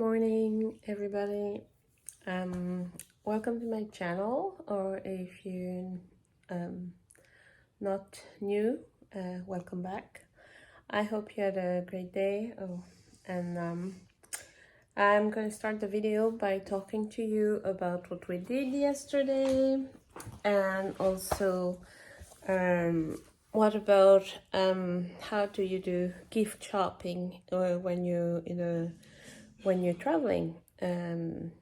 morning, everybody. Welcome to my channel, or if you're not new, welcome back. I hope you had a great day. And I'm going to start the video by talking to you about what we did yesterday, and also what about how do you do gift shopping when you're traveling.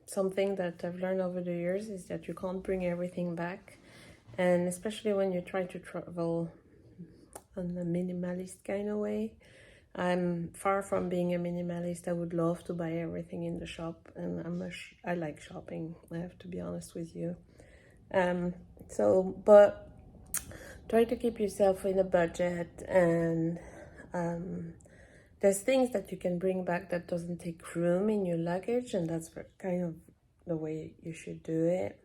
Something that I've learned over the years is that you can't bring everything back, and especially when you try to travel on a minimalist kind of way. I'm far from being a minimalist. I would love to buy everything in the shop, and I like shopping, I have to be honest with you. But try to keep yourself in a budget, and there's things that you can bring back that doesn't take room in your luggage, and that's kind of the way you should do it,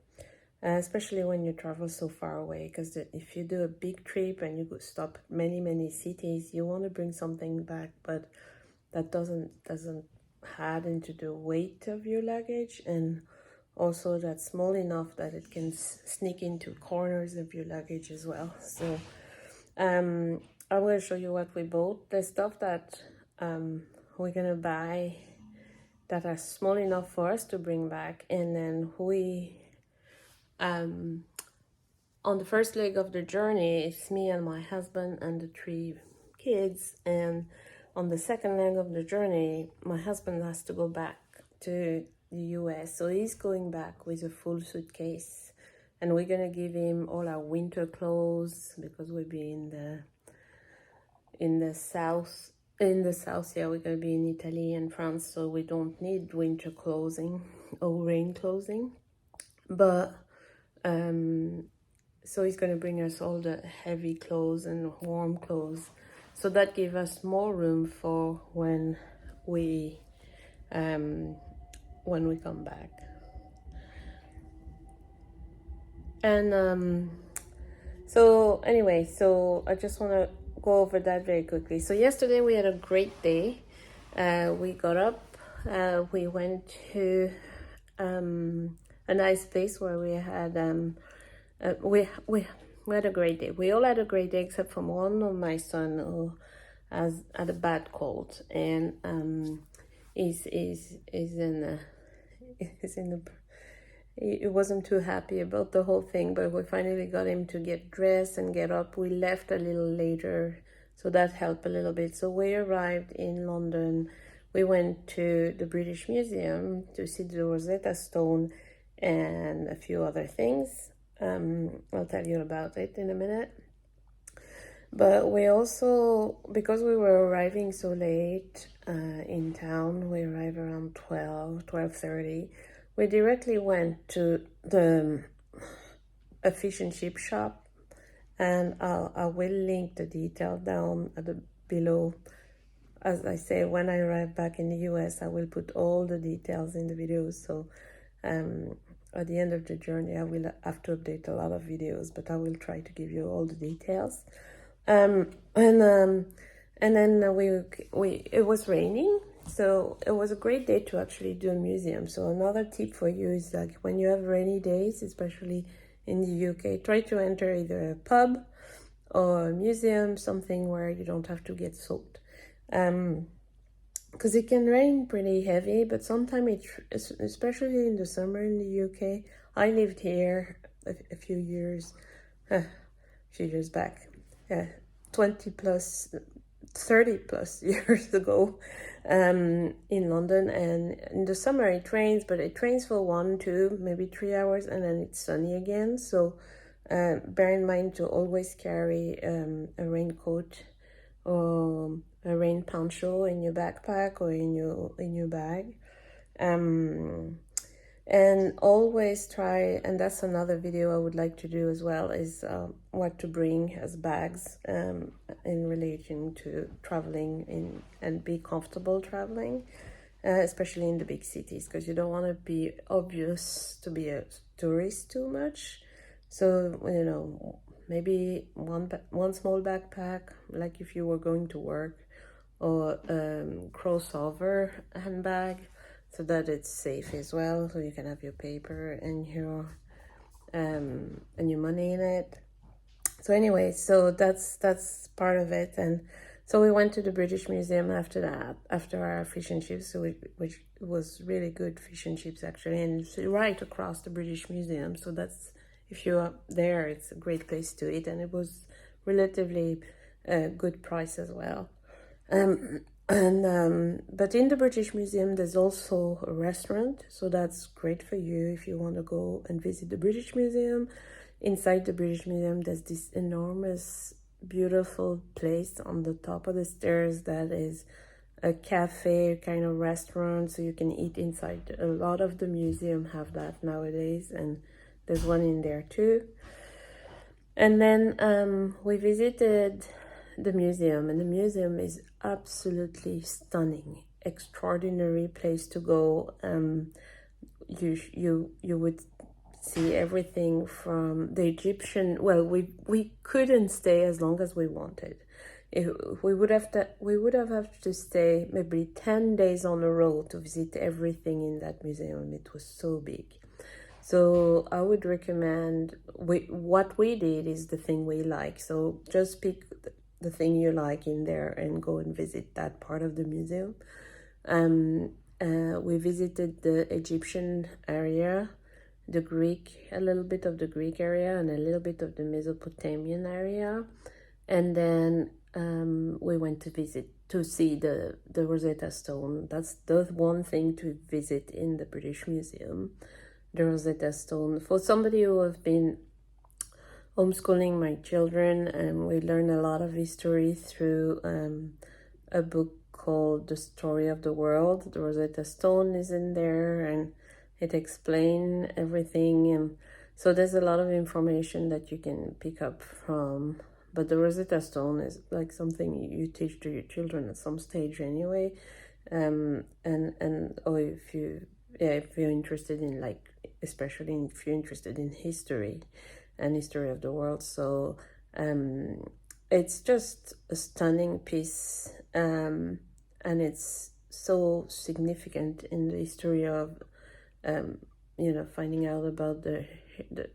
especially when you travel so far away, because if you do a big trip and you could stop many cities, you want to bring something back, but that doesn't add into the weight of your luggage, and also that's small enough that it can sneak into corners of your luggage as well. So I'm going to show you what we bought. The stuff that we're gonna buy that are small enough for us to bring back, and then we on the first leg of the journey, it's me and my husband and the 3 kids, and on the second leg of the journey, my husband has to go back to the US, so he's going back with a full suitcase, and we're gonna give him all our winter clothes because we'll be in the south. Yeah, we're gonna be in Italy and France, so we don't need winter clothing or rain clothing. But so he's gonna bring us all the heavy clothes and warm clothes, so that gives us more room for when we come back. And so anyway, so I just want to go over that very quickly. So yesterday we had a great day. We got up, we went to a nice place where we had we had a great day. We all had a great day except for one of my son who had a bad cold, and he wasn't too happy about the whole thing, but we finally got him to get dressed and get up. We left a little later, so that helped a little bit. So we arrived in London. We went to the British Museum to see the Rosetta Stone and a few other things. I'll tell you about it in a minute. But we also, because we were arriving so late in town, we arrived around 12:30. We directly went to the a fish and chip shop, and I will link the detail down below. As I say, when I arrive back in the US, I will put all the details in the videos. So at the end of the journey, I will have to update a lot of videos, but I will try to give you all the details. And then it was raining, so it was a great day to actually do a museum. So another tip for you is, like, when you have rainy days, especially in the UK, try to enter either a pub or a museum, something where you don't have to get soaked. Because it can rain pretty heavy, but sometimes especially in the summer in the UK. I lived here a few years back, 30 plus years ago, in London, and in the summer it rains, but it rains for 1, 2, maybe 3 hours, and then it's sunny again. So bear in mind to always carry a raincoat or a rain poncho in your backpack or in your bag. And always try, and that's another video I would like to do as well, is what to bring as bags in relation to traveling and be comfortable traveling, especially in the big cities, because you don't want to be obvious to be a tourist too much. So, maybe one small backpack, like if you were going to work, or crossover handbag, so that it's safe as well, so you can have your paper and your money in it. So anyway, so that's part of it. And so we went to the British Museum after that, after our fish and chips, which was really good fish and chips actually, and it's right across the British Museum. So that's, if you're there, it's a great place to eat, and it was relatively good price as well. But in the British Museum, there's also a restaurant, so that's great for you if you want to go and visit the British Museum. Inside the British Museum, there's this enormous, beautiful place on the top of the stairs that is a cafe kind of restaurant, so you can eat inside. A lot of the museum have that nowadays, and there's one in there too. And then we visited the museum, and the museum is absolutely stunning, extraordinary place to go. You would see everything from the Egyptian. Well, we couldn't stay as long as we wanted. We would have had to stay maybe 10 days on a row to visit everything in that museum. It was so big. So I would recommend, what we did is the thing we like. So just pick the thing you like in there and go and visit that part of the museum. We visited the Egyptian area, the Greek, a little bit of the Greek area, and a little bit of the Mesopotamian area. And then we went to see the Rosetta Stone. That's the one thing to visit in the British Museum, the Rosetta Stone. For somebody who has been homeschooling my children, and we learn a lot of history through a book called The Story of the World. The Rosetta Stone is in there, and it explains everything, and so there's a lot of information that you can pick up from. But the Rosetta Stone is like something you teach to your children at some stage anyway. Or if you're interested in, like, especially if you're interested in history and history of the world. So it's just a stunning piece, and it's so significant in the history of finding out about the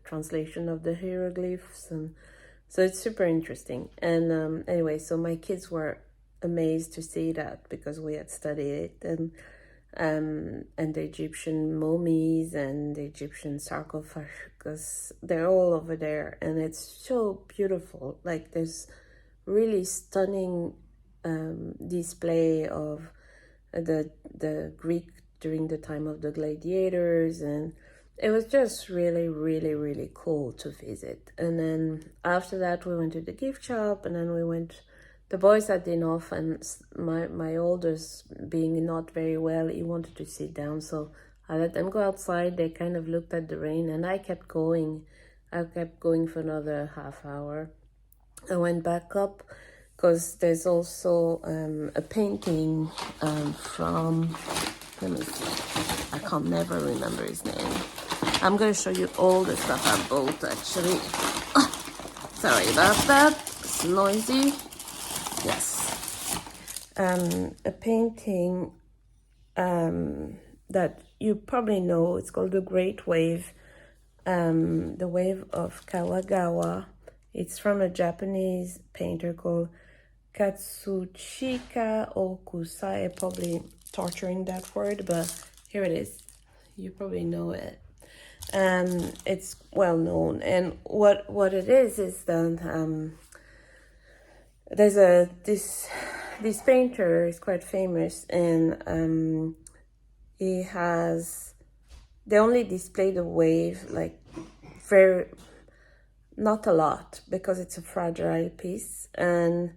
translation of the hieroglyphs, and so it's super interesting. And anyway, so my kids were amazed to see that, because we had studied it, and the Egyptian mummies and the Egyptian sarcophagus, they're all over there, and it's so beautiful. Like, there's really stunning display of the Greek during the time of the gladiators, and it was just really, really, really cool to visit. And then after that, we went to the gift shop, and then the boys had enough, and my oldest, being not very well, he wanted to sit down, so I let them go outside. They kind of looked at the rain, and I kept going for another half hour. I went back up, because there's also a painting from, let me see, I can't never remember his name. I'm going to show you all the stuff I bought, actually. Sorry about that, it's noisy. Yes. A painting that you probably know, it's called The Great Wave, the Wave of Kawagawa. It's from a Japanese painter called Katsushika Okusai. Probably torturing that word, but here it is. You probably know it. It's well known, and what it is that there's this painter is quite famous, and they only display the wave, like, very, not a lot, because it's a fragile piece. And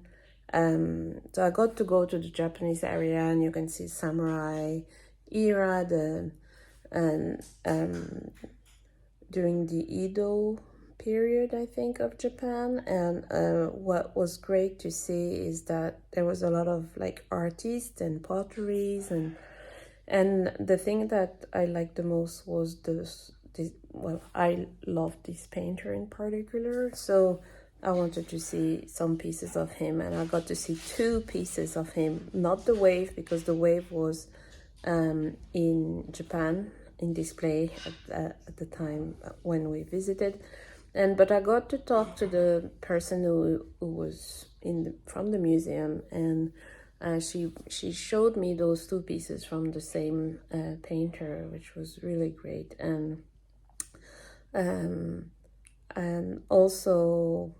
so I got to go to the Japanese area, and you can see samurai era, during the Edo period, I think, of Japan. And what was great to see is that there was a lot of, like, artists and potteries, and the thing that I liked the most was I loved this painter in particular, so I wanted to see some pieces of him, and I got to see 2 pieces of him, not the wave, because the wave was in Japan in display at the time when we visited. But I got to talk to the person who was from the museum, and she showed me those two pieces from the same painter, which was really great. And also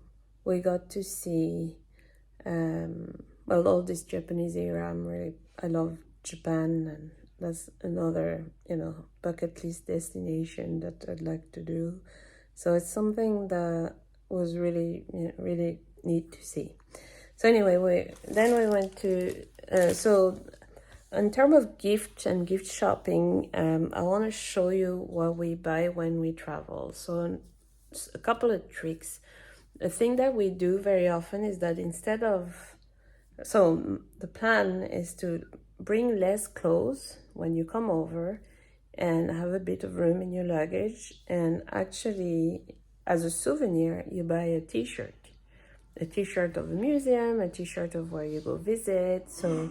we got to see all this Japanese era. I love Japan, and that's another bucket list destination that I'd like to do. So it's something that was really really neat to see. So anyway, we went to so in terms of gift and gift shopping, I want to show you what we buy when we travel. So a couple of tricks. The thing that we do very often is that so the plan is to bring less clothes when you come over and have a bit of room in your luggage, and actually as a souvenir you buy a t-shirt of a museum, a t-shirt of where you go visit. So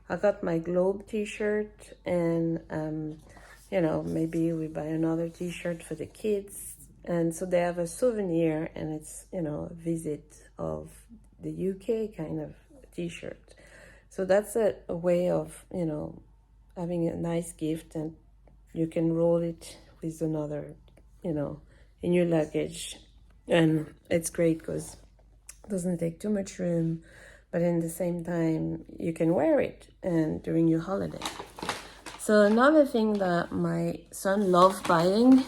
I got my Globe t-shirt, and maybe we buy another t-shirt for the kids, and so they have a souvenir, and it's a visit of the UK kind of t-shirt. So that's a way of having a nice gift, and you can roll it with another in your luggage, and it's great because it doesn't take too much room, but in the same time you can wear it and during your holiday. So another thing that my son loves buying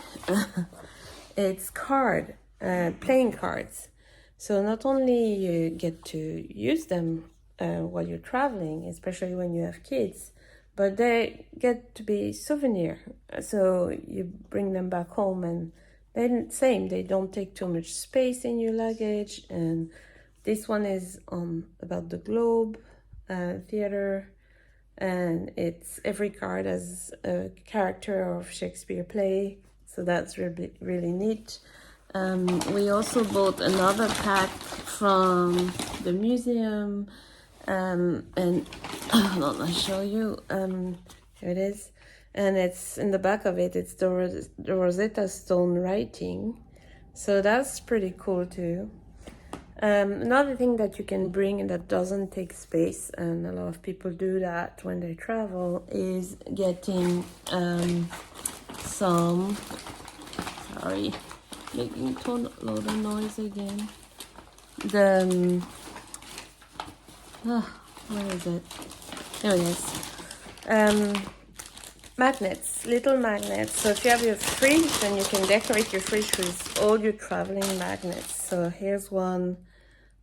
it's playing cards. So not only you get to use them while you're traveling, especially when you have kids, but they get to be souvenir. So you bring them back home, and they don't take too much space in your luggage. And this one is about the Globe Theatre, and every card has a character of Shakespeare play. So that's really really neat. We also bought another pack from the museum. And hold on, I'll show you. Here it is, and it's in the back of it. It's the Rosetta Stone writing, so that's pretty cool too. Another thing that you can bring and that doesn't take space, and a lot of people do that when they travel, is getting some. Sorry, making a load of noise again. Where is it? There it is. Magnets, little magnets. So if you have your fridge, then you can decorate your fridge with all your traveling magnets. So here's one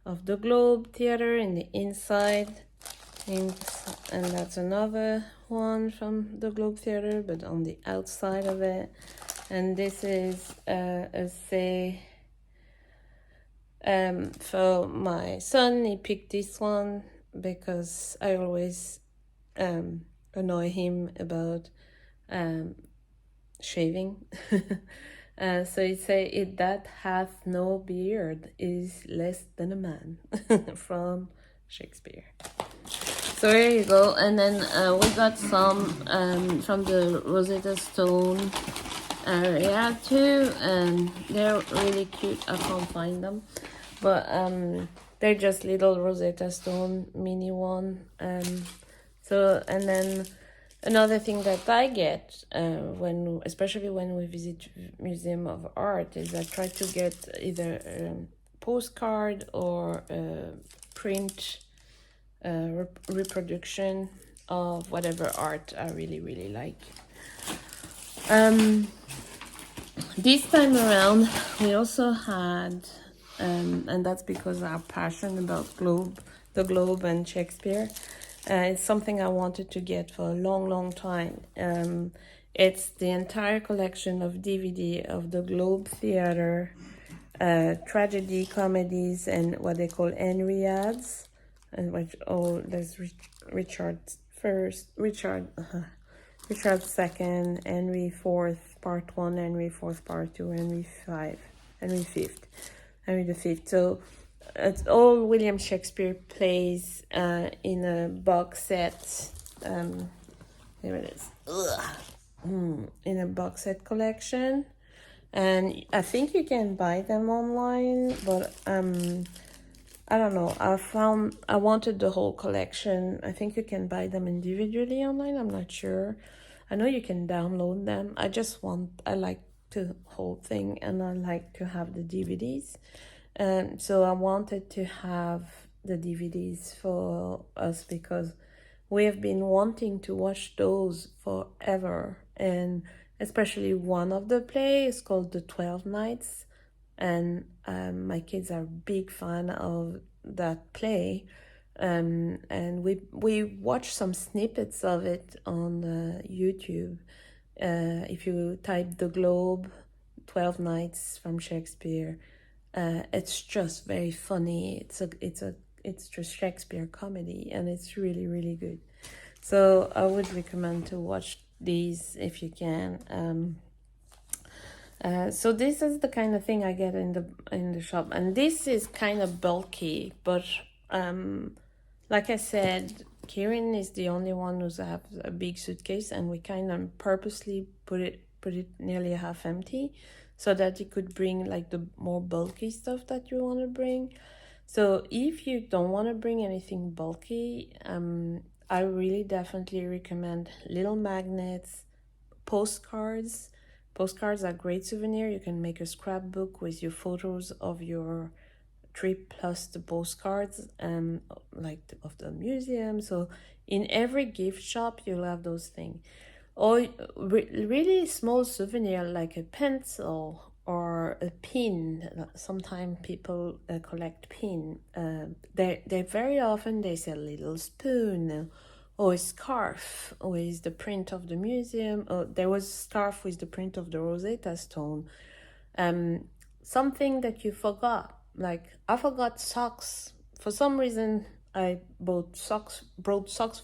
of the Globe Theatre in the inside, and that's another one from the Globe Theatre, but on the outside of it. And this is for my son. He picked this one because I always annoy him about shaving. So he say, that hath no beard is less than a man from Shakespeare. So here you go. And then we got some from the Rosetta Stone area too, and they're really cute. I can't find them, but they're just little Rosetta Stone mini one. So, and then another thing that I get especially when we visit Museum of Art, is I try to get either a postcard or a print reproduction of whatever art I really really like. This time around we also had and that's because our passion about the Globe and Shakespeare. It's something I wanted to get for a long time. It's the entire collection of DVD of the Globe Theatre, tragedy, comedies, and what they call Henriades, and there's Richard II, Henry IV Part 1, Henry IV Part 2, Henry V. So it's all William Shakespeare plays in a box set Here it is. Ugh. In a box set collection. And I think you can buy them online, but I don't know. I wanted the whole collection. I think you can buy them individually online. I'm not sure. I know you can download them. I like the whole thing, and I like to have the DVDs. So I wanted to have the DVDs for us because we have been wanting to watch those forever. And especially one of the plays is called The 12 Nights. And my kids are big fan of that play. And we watched some snippets of it on YouTube. If you type The Globe, 12 Nights from Shakespeare, it's just very funny. It's just Shakespeare comedy, and it's really, really good. So I would recommend to watch these if you can. So this is the kind of thing I get in the shop, and this is kind of bulky, but like I said, Kieran is the only one who's have a big suitcase, and we kind of purposely put it nearly half empty, so that you could bring like the more bulky stuff that you want to bring. So if you don't want to bring anything bulky, I really definitely recommend little magnets, postcards. Postcards are great souvenir. You can make a scrapbook with your photos of your trip plus the postcards, of the museum. So in every gift shop you'll have those things. Or really small souvenir like a pencil or a pin. Sometimes people collect pin. They very often they sell a little spoon or a scarf with the print of the museum. There was a scarf with the print of the Rosetta Stone. Something that you forgot. Like I forgot socks. For some reason, I brought socks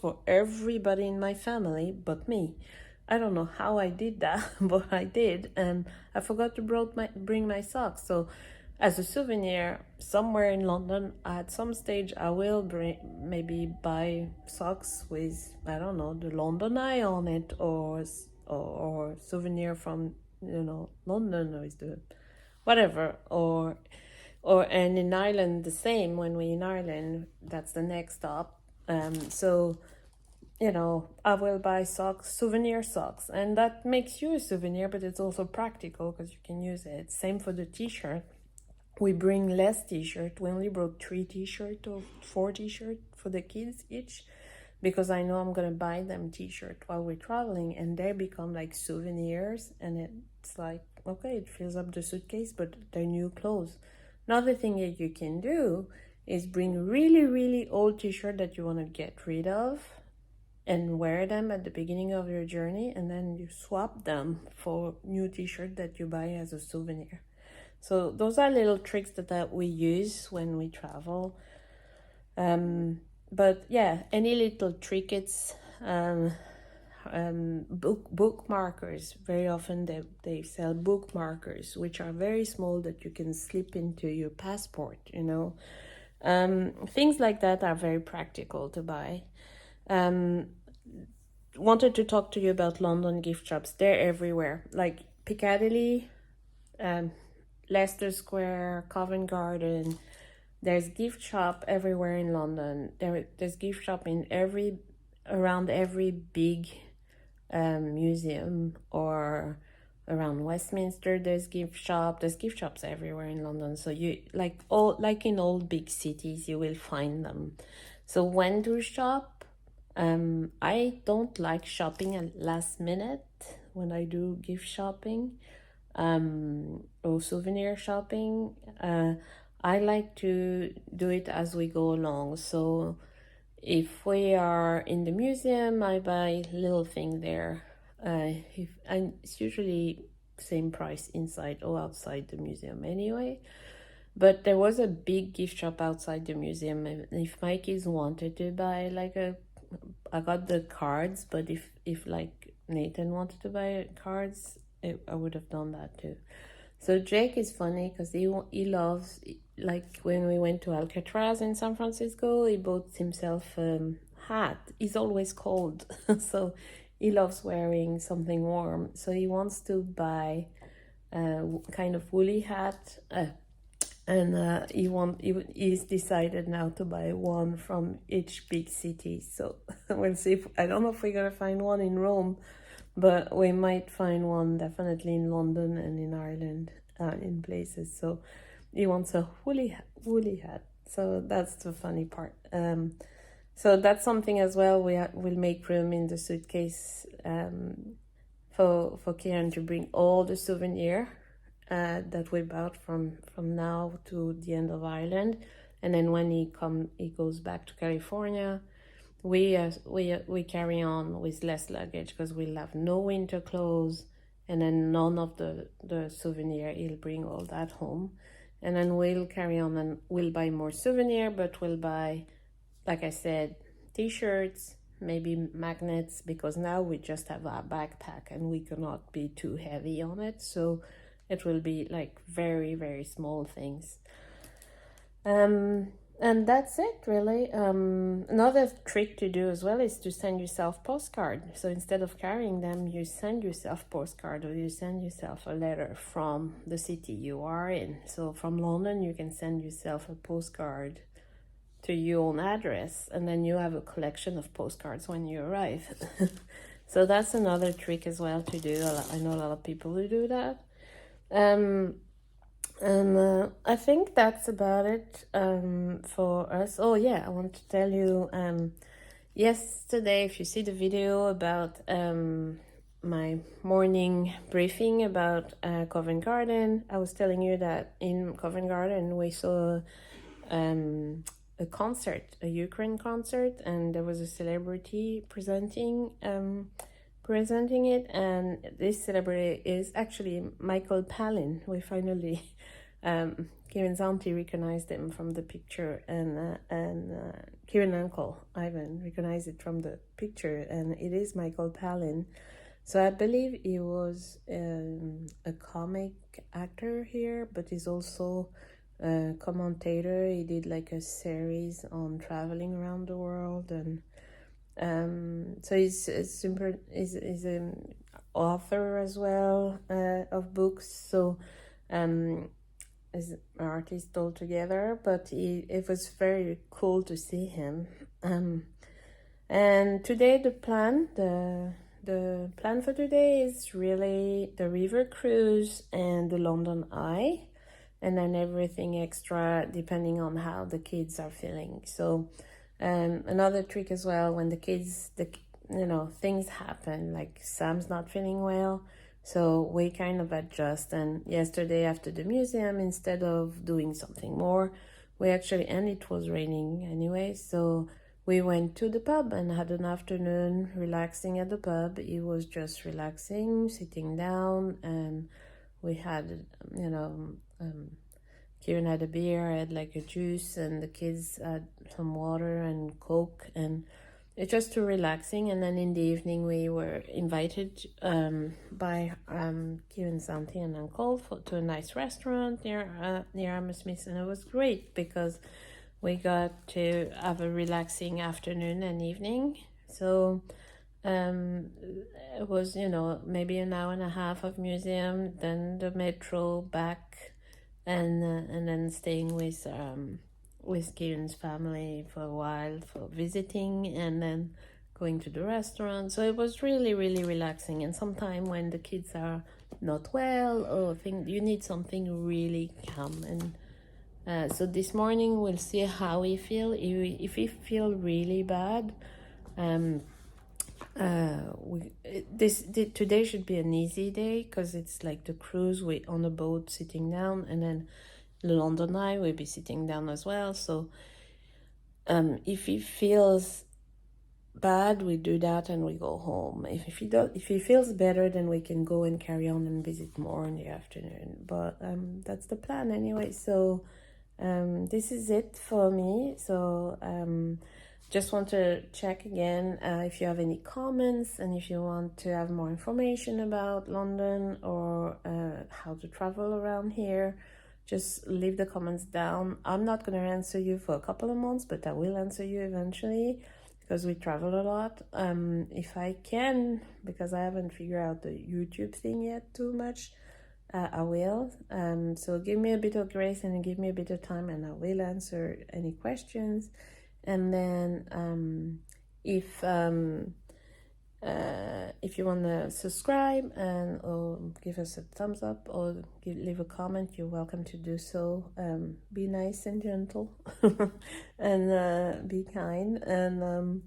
for everybody in my family but me. I don't know how I did that, but I did, and I forgot to bring my socks. So, as a souvenir, somewhere in London, at some stage, I will maybe buy socks with, I don't know, the London Eye on it, or souvenir from London, or is the whatever, and in Ireland the same. When we're in Ireland, that's the next stop. So I will buy socks, souvenir socks, and that makes you a souvenir, but it's also practical because you can use it. Same for the t-shirt. We bring less t-shirt. We only brought 3 t-shirt or 4 t-shirt for the kids each, because I know I'm gonna buy them t-shirt while we're traveling, and they become like souvenirs, and it's like, okay, it fills up the suitcase, but they're new clothes. Another thing that you can do is bring really, really old t-shirt that you want to get rid of and wear them at the beginning of your journey, and then you swap them for new t-shirt that you buy as a souvenir. So those are little tricks that we use when we travel. But yeah, any little trinkets, bookmarkers. Very often they sell bookmarkers, which are very small that you can slip into your passport, Things like that are very practical to buy. Wanted to talk to you about London gift shops. They're everywhere, like Piccadilly, Leicester Square, Covent Garden. There's gift shop everywhere in London. There's gift shop in around every big museum, or around Westminster. There's gift shops everywhere in London. So you like in all big cities, you will find them. So when to shop? I don't like shopping at last minute when I do gift shopping, or souvenir shopping. I like to do it as we go along. So if we are in the museum, I buy little thing there. It's usually same price inside or outside the museum anyway. But there was a big gift shop outside the museum, and if my kids wanted to buy I got the cards, but if like Nathan wanted to buy cards, I would have done that too. So Jake is funny because he loves, like when we went to Alcatraz in San Francisco, he bought himself a hat. He's always cold, so he loves wearing something warm, so he wants to buy a kind of woolly hat, and he's decided now to buy one from each big city. So we'll see. I don't know if we're gonna find one in Rome, but we might find one definitely in London and in Ireland, in places. So he wants a woolly hat. So that's the funny part. So that's something as well. We'll make room in the suitcase for Kieran to bring all the souvenir that we bought from now to the end of Ireland, and then when he goes back to California, we carry on with less luggage because we'll have no winter clothes, and then none of the souvenir. He'll bring all that home, and then we'll carry on and we'll buy more souvenir, but we'll buy, like I said, t-shirts, maybe magnets, because now we just have our backpack and we cannot be too heavy on it. So it will be like very, very small things. And that's it, really. Another trick to do as well is to send yourself postcard. So instead of carrying them, you send yourself postcard, or you send yourself a letter from the city you are in. So from London, you can send yourself a postcard to your own address, and then you have a collection of postcards when you arrive. So that's another trick as well to do. I know a lot of people who do that. And I think that's about it for us. Oh yeah, I want to tell you, yesterday, if you see the video about my morning briefing about Covent Garden, I was telling you that in Covent Garden we saw a concert, a Ukraine concert, and there was a celebrity presenting it, and this celebrity is actually Michael Palin. We finally, Kieran's auntie recognized him from the picture, and Kieran's uncle Ivan recognized it from the picture, and it is Michael Palin. So I believe he was a comic actor here, but he's also a commentator. He did like a series on traveling around the world, and so he's an author as well of books. So as an artist altogether, but it was very cool to see him. And today the plan for today is really the river cruise and the London Eye, and then everything extra depending on how the kids are feeling. So another trick as well, when the kids, things happen, like Sam's not feeling well, so we kind of adjust. And yesterday after the museum, instead of doing something more, and it was raining anyway, so we went to the pub and had an afternoon relaxing at the pub. He was just relaxing, sitting down, and we had, Kieran had a beer, I had like a juice, and the kids had some water and Coke, and it's just too relaxing. And then in the evening, we were invited by Kieran's auntie and uncle to a nice restaurant near Hammersmith, and it was great because we got to have a relaxing afternoon and evening. So it was, maybe an hour and a half of museum, then the metro back, and then staying with Kieran's family for a while for visiting, and then going to the restaurant. So it was really, really relaxing. And sometimes when the kids are not well or you need something really calm. And so this morning we'll see how we feel. If we feel really bad, today should be an easy day because it's like the cruise. We on a boat sitting down, and then the London Eye will be sitting down as well. So if he feels bad, we do that and we go home. If he feels better, then we can go and carry on and visit more in the afternoon. But that's the plan anyway. So this is it for me. So just want to check again if you have any comments, and if you want to have more information about London or how to travel around here, just leave the comments down. I'm not going to answer you for a couple of months, but I will answer you eventually. because we travel a lot. If I can, because I haven't figured out the YouTube thing yet too much, I will. So give me a bit of grace and give me a bit of time, and I will answer any questions. And then if you want to subscribe and or give us a thumbs up or leave a comment, you're welcome to do so. Be nice and gentle and be kind. And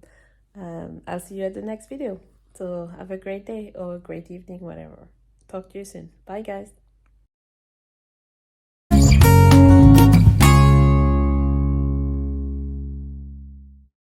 I'll see you at the next video. So have a great day or a great evening, whatever. Talk to you soon. Bye, guys.